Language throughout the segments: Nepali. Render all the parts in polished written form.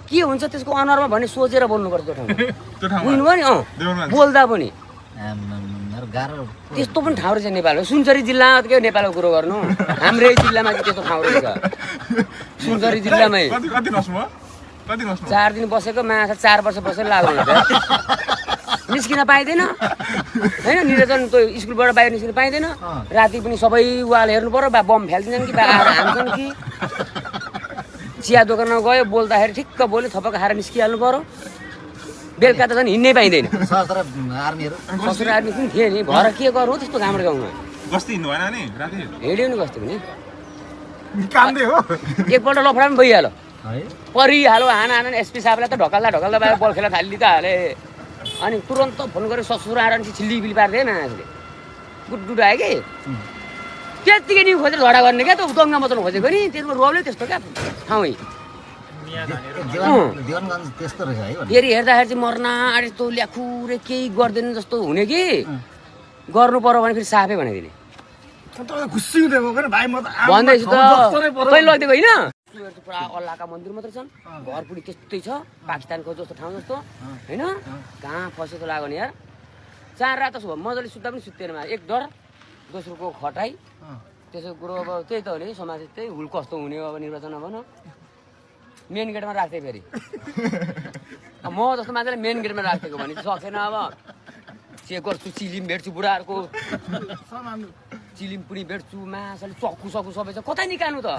के हुन्छ त्यसको अनुहारमा भने सोचेर बोल्नुपर्छ त्यो ठाउँमा बुझ्नु भयो नि बोल्दा पनि त्यस्तो पनि ठाउँ रहेछ नेपालमा सुनसरी जिल्लामा के नेपालको कुरो गर्नु हाम्रै जिल्लामा चाहिँ त्यस्तो ठाउँ रहेछ सुनसरी जिल्लामै 4 दिन बसेको माछा 4 वर्ष बसेर लाग्नु निस्किन पाइँदैन होइन निरञ्जन त्यो स्कुलबाट बाहिर निस्किन पाइँदैन राति पनि सबै वाल हेर्नु पर्यो बा बम फ्याल्दिन्छन् कि बा हान्छन् कि चिया दोकानमा गयो बोल्दाखेरि ठिक्क बोल्यो थपक खाएर निस्किहाल्नु पर्यो बेलुका त झन् हिँड्नै पाइँदैन सशस्त्र आर्मी पनि थिए नि भएर के गर्नु त्यस्तो हाम्रो गाउँमा हिँड्यो नि गस्ती पनि एकपल्ट लफडा पनि भइहाल्यो परिहाल्यो हाना एसपी साहबलाई त ढकल्दा बाहिर बल खेला थालि त हाले अनि तुरन्त फोन गरेर ससुर आएर छिल्लीबिली पारिदिए मान्छेले गुड आयो कि त्यतिकै नि खोजेर झडा गर्ने क्या त दङ्गा मचाउनु खोजेको नि त्यसमा रोले त्यस्तो क्या ठाउँ फेरि हेर्दाखेरि चाहिँ मर्ना आँटे यस्तो ल्याखुरे केही गर्दैन जस्तो हुने कि गर्नु पर्यो भने फेरि साफै भनिदिने भन्दैछु त कहिले लगिदिएको होइन पुरा अल्लाहका मन्दिर मात्र छन् घरपुरी त्यस्तै छ पाकिस्तानको जस्तो ठाउँ जस्तो होइन कहाँ फसेको लाग्यो नि यार 4 रात मजाले सुत्दा पनि सुत्दैन एक डर दोस्रोको खटाइ त्यसो कुरो अब त्यही त हो नि समाज त्यही हुल कस्तो हुने अब निर्वाचन अब न मेन गेटमा राख्थेँ फेरि म जस्तो मान्छेले मेन गेटमा राखिदिएको भने सकेन अब चेक गर्छु चिलिम भेट्छु बुढाहरूको चिलिम पुरी भेट्छु माछाले चक्कु सक्कु सबै छ कतै निकाल्नु त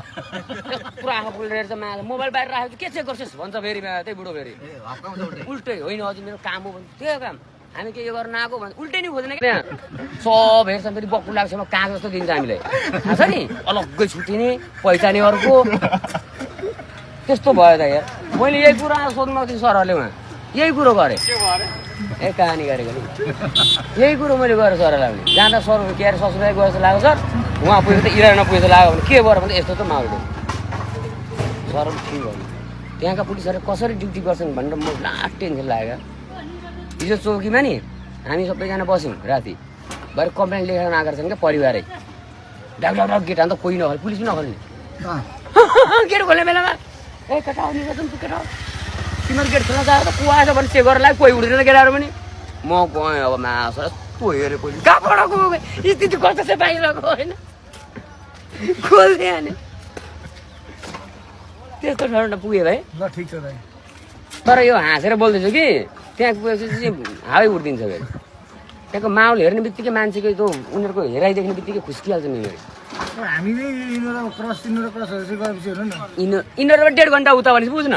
पुरा आँखा पुलेर छ माछा मोबाइल बाहिर राखेको के चेक गर्छस् भन्छ फेरि त्यही बुढो फेरि उल्टै होइन हजुर मेरो काम हो भने त्यो काम हामी के यो गर्न आएको भने उल्टै नि खोज्दैन क्या सब हेर्छन् फेरि बक्कु लाग्छ काग जस्तो दिन्छ हामीलाई थाहा छ नि अलग्गै छुट्टिने पहिचाने अर्को त्यस्तो भयो त यार मैले यही कुरा सोध्नु थिएँ सरहरूले उहाँ यही कुरो गरेँ ए कहानी गरेको नि यही कुरो मैले गरेँ सरलाई भने जाँदा सर के अरे ससुराली गएर जस्तो लाग्यो सर उहाँ पुगेको त इरानमा पुगेको लाग्यो भने के गरेर भने यस्तो त माग्यो सर ठिक हो त्यहाँका पुलिसहरूले कसरी ड्युटी गर्छन् भनेर म लास्ट टेन्सन लाग्यो हिजो चौकीमा नि हामी सबैजना बस्यौँ राति भरे कम्प्लेन लेखेर नआएको छन् क्या परिवारै डाक्टर गेट हाल्दा कोही नखोल्ने पुलिस पनि नखोल्ने गेट खोल्ने बेलामा ए केटा आउने गर्छन् तँ केटा तिमीहरू गेट खोल्न चाहेर त को आएछ भने चेक गरेर कोही उठ्दैन केटाहरू पनि म गएँ अब मासु यस्तो हेरेँ कोही कहाँबाट गयो स्थिति कस्तो छ बाहिरको होइन खोल्दै हाने त्यस्तो ठाउँमा पुगेँ भाइ ल ठिक छ भाइ तर यो हाँसेर बोल्दैछु कि त्यहाँ पुगेपछि चाहिँ हावै उठिदिन्छ फेरि त्यहाँको माहौल हेर्ने बित्तिकै मान्छेको त्यो उनीहरूको हेराइ देख्ने बित्तिकै खुस्किहाल्छ नि हामी नै क्रस गएपछि हेर्नु न यिनीहरूबाट 1.5 घन्टा उता भनेपछि बुझ्न